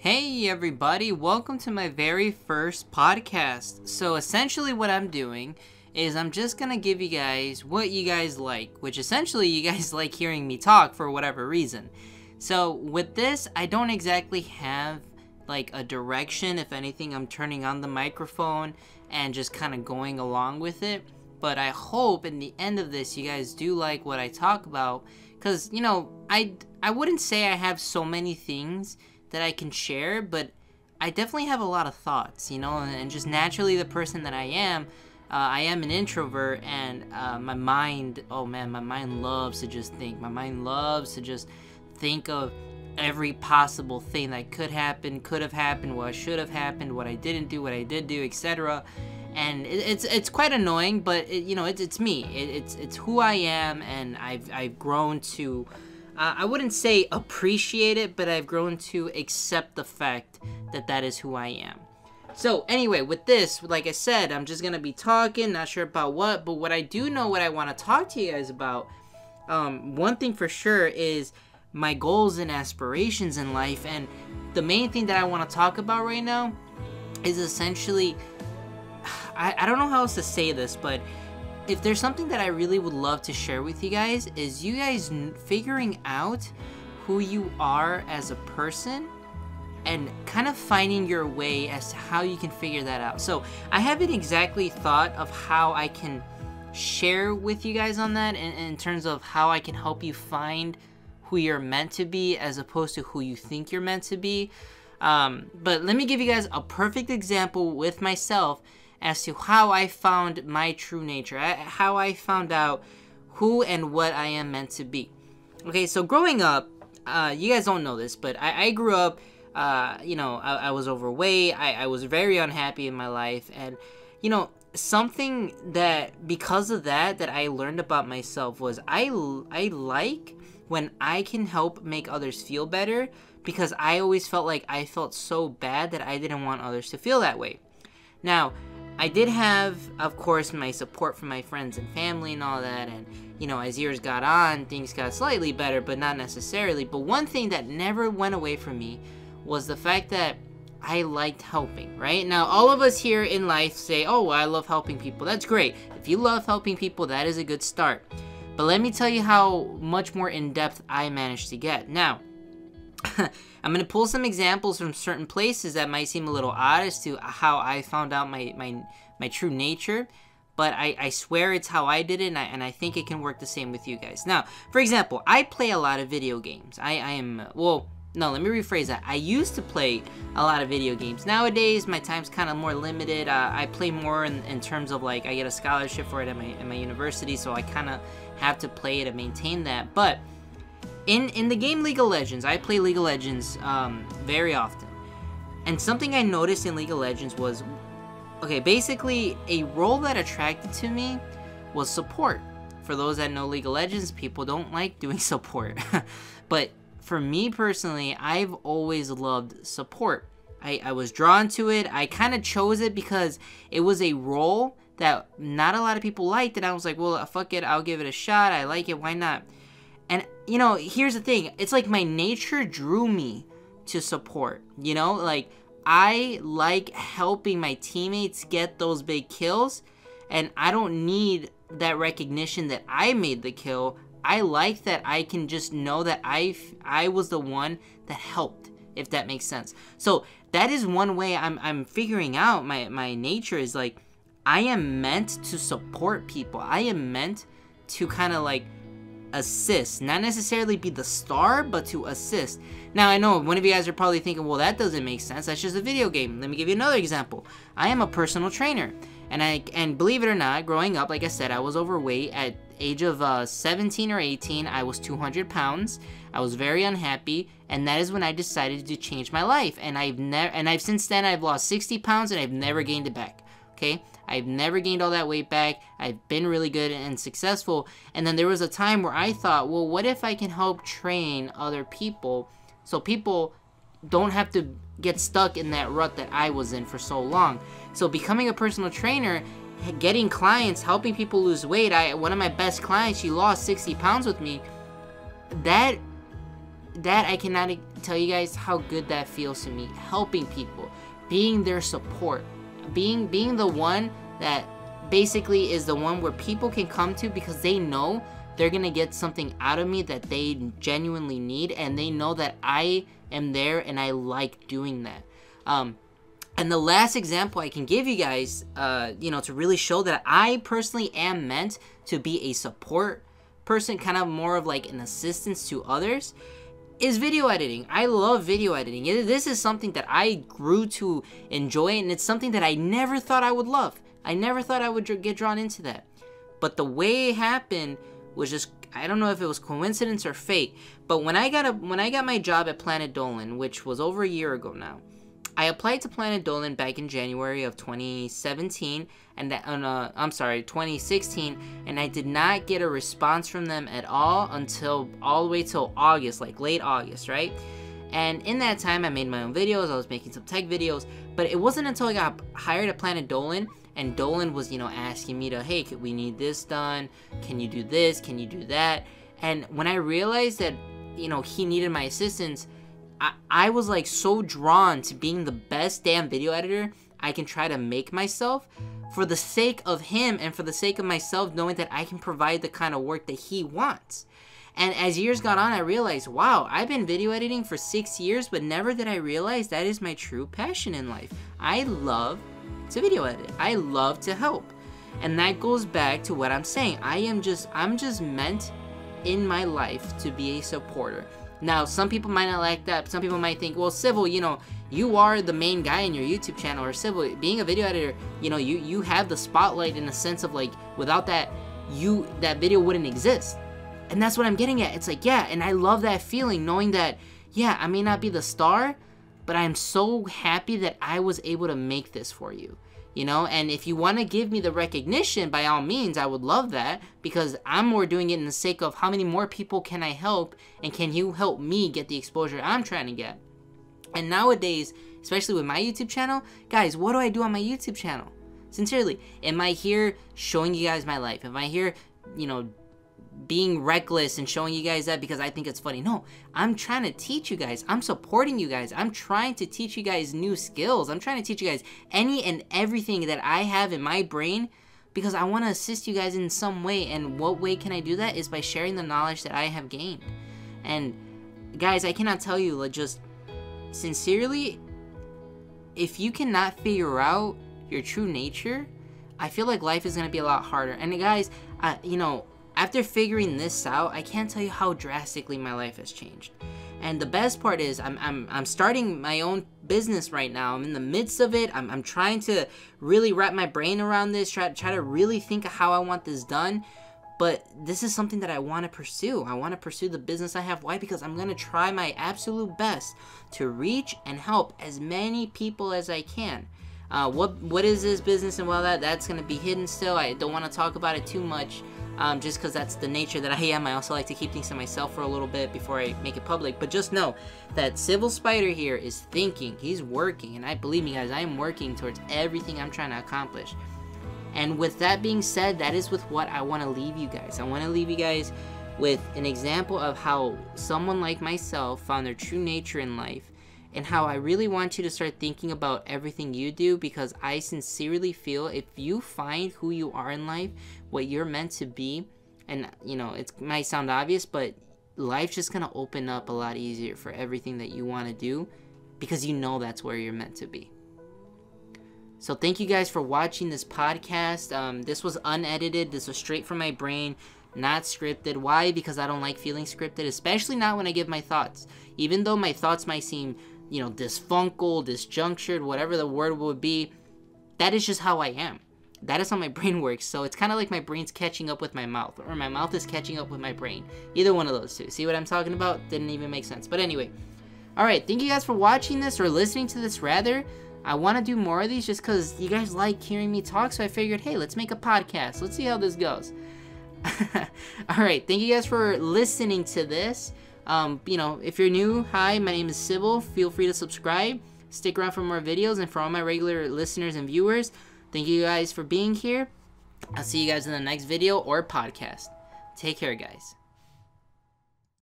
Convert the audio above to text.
Hey everybody, welcome to my very first podcast. So essentially what I'm doing is I'm just gonna give you guys what you guys like, which essentially you guys like hearing me talk for whatever reason. So with this, I don't exactly have like a direction. If anything, I'm turning on the microphone and just kind of going along with it. But I hope in the end of this you guys do like what I talk about, because you know, I wouldn't say I have so many things that I can share, but I definitely have a lot of thoughts, you know, and just naturally the person that I am an introvert, and my mind, oh man, my mind loves to just think. My mind loves to just think of every possible thing that could happen, could have happened, what should have happened, what I didn't do, what I did do, etc. And it's quite annoying, but you know, it's me. It's who I am, and I've grown to. I wouldn't say appreciate it, but I've grown to accept the fact that that is who I am. So anyway, with this, like I said, I'm just going to be talking, not sure about what, but what I do know what I want to talk to you guys about, one thing for sure is my goals and aspirations in life. And the main thing that I want to talk about right now is essentially, I don't know how else to say this, but if there's something that I really would love to share with you guys, is you guys figuring out who you are as a person and kind of finding your way as to how you can figure that out. So I haven't exactly thought of how I can share with you guys on that in terms of how I can help you find who you're meant to be as opposed to who you think you're meant to be. But let me give you guys a perfect example with myself as to how I found my true nature, how I found out who and what I am meant to be. Okay, so growing up, you guys don't know this, but I grew up, you know, I was overweight, I was very unhappy in my life, and, you know, something that, because of that I learned about myself was I like when I can help make others feel better, because I always felt like I felt so bad that I didn't want others to feel that way. Now, I did have, of course, my support from my friends and family and all that, and, you know, as years got on, things got slightly better, but not necessarily. But one thing that never went away from me was the fact that I liked helping, right? Now, all of us here in life say, oh, I love helping people. That's great. If you love helping people, that is a good start. But let me tell you how much more in-depth I managed to get. Now, I'm going to pull some examples from certain places that might seem a little odd as to how I found out my true nature, but I swear it's how I did it, and I think it can work the same with you guys. Now, for example, I play a lot of video games. Well, no, let me rephrase that. I used to play a lot of video games. Nowadays, my time's kind of more limited. I play more in terms of, like, I get a scholarship for it at my university, so I kind of have to play it and maintain that. But in the game League of Legends, I play League of Legends very often. And something I noticed in League of Legends was, okay, basically a role that attracted to me was support. For those that know League of Legends, people don't like doing support. But for me personally, I've always loved support. I was drawn to it. I kind of chose it because it was a role that not a lot of people liked, and I was like, well, fuck it, I'll give it a shot. I like it, why not? And, you know, here's the thing. It's like my nature drew me to support, you know? Like, I like helping my teammates get those big kills, and I don't need that recognition that I made the kill. I like that I can just know that I was the one that helped, if that makes sense. So that is one way I'm figuring out my nature is, like, I am meant to support people. I am meant to kind of, like, assist, not necessarily be the star, but to assist. Now, I know one of you guys are probably thinking, well, that doesn't make sense, that's just a video game. Let me give you another example. I am a personal trainer, and believe it or not, growing up, like I said, I was overweight. At age of 17 or 18, I was 200 pounds. I was very unhappy, and that is when I decided to change my life. And since then I've lost 60 pounds, and I've never gained it back. Okay, I've never gained all that weight back. I've been really good and successful. And then there was a time where I thought, well, what if I can help train other people so people don't have to get stuck in that rut that I was in for so long? So becoming a personal trainer, getting clients, helping people lose weight. One of my best clients, she lost 60 pounds with me. That that I cannot tell you guys how good that feels to me. Helping people, being their support, being the one that basically is the one where people can come to because they know they're gonna get something out of me that they genuinely need, and they know that I am there and I like doing that. And the last example I can give you guys, to really show that I personally am meant to be a support person, kind of more of like an assistance to others, is video editing. I love video editing. This is something that I grew to enjoy, and it's something that I never thought I would love. I never thought I would get drawn into that. But the way it happened was just, I don't know if it was coincidence or fate, but when I got my job at Planet Dolan, which was over a year ago now, I applied to Planet Dolan back in January of 2017, and 2016, and I did not get a response from them at all until all the way till August, like late August, right? And in that time, I made my own videos. I was making some tech videos, but it wasn't until I got hired at Planet Dolan, and Dolan was, asking me to, hey, we need this done. Can you do this? Can you do that? And when I realized that, he needed my assistance, I was like so drawn to being the best damn video editor I can try to make myself, for the sake of him and for the sake of myself, knowing that I can provide the kind of work that he wants. And as years got on, I realized, wow, I've been video editing for 6 years, but never did I realize that is my true passion in life. I love to video edit. I love to help. And that goes back to what I'm saying. I'm just meant in my life to be a supporter. Now, some people might not like that. Some people might think, well, Civil, you are the main guy in your YouTube channel, or Civil, being a video editor, you have the spotlight in the sense of like, without that, that video wouldn't exist. And that's what I'm getting at. It's like, yeah, and I love that feeling, knowing that, yeah, I may not be the star, but I'm so happy that I was able to make this for you. And if you want to give me the recognition, by all means, I would love that, because I'm more doing it in the sake of how many more people can I help, and can you help me get the exposure I'm trying to get. And nowadays, especially with my YouTube channel, guys, what do I do on my YouTube channel? Sincerely, am I here showing you guys my life? Am I here, being reckless and showing you guys that because I think it's funny? No, I'm trying to teach you guys. I'm supporting you guys. I'm trying to teach you guys new skills. I'm trying to teach you guys any and everything that I have in my brain, because I want to assist you guys in some way. And what way can I do that? Is by sharing the knowledge that I have gained. And guys, I cannot tell you, just sincerely, if you cannot figure out your true nature, I feel like life is going to be a lot harder. And guys, after figuring this out, I can't tell you how drastically my life has changed. And the best part is I'm starting my own business right now. I'm in the midst of it. I'm trying to really wrap my brain around this, try to really think of how I want this done. But this is something that I want to pursue. I want to pursue the business I have. Why? Because I'm going to try my absolute best to reach and help as many people as I can. What is this business and all that's going to be hidden still. I don't want to talk about it too much. Just because that's the nature that I am. I also like to keep things to myself for a little bit before I make it public. But just know that CivilSpider here is thinking, he's working, and believe me guys, I am working towards everything I'm trying to accomplish. And with that being said, that is with what I want to leave you guys. I want to leave you guys with an example of how someone like myself found their true nature in life, and how I really want you to start thinking about everything you do, because I sincerely feel if you find who you are in life, what you're meant to be, and it might sound obvious, but life's just gonna open up a lot easier for everything that you want to do, because that's where you're meant to be. So thank you guys for watching this podcast. This was unedited. This was straight from my brain, not scripted. Why? Because I don't like feeling scripted, especially not when I give my thoughts. Even though my thoughts might seem dysfunctional, disjunctured, whatever the word would be, that is just how I am. That is how my brain works. So it's kind of like my brain's catching up with my mouth, or my mouth is catching up with my brain. Either one of those two. See what I'm talking about? Didn't even make sense. But anyway, alright, thank you guys for watching this, or listening to this rather. I want to do more of these just because you guys like hearing me talk, so I figured, hey, let's make a podcast. Let's see how this goes. Alright, thank you guys for listening to this. If you're new, hi, my name is Civil. Feel free to subscribe. Stick around for more videos, and for all my regular listeners and viewers, thank you guys for being here. I'll see you guys in the next video or podcast. Take care, guys.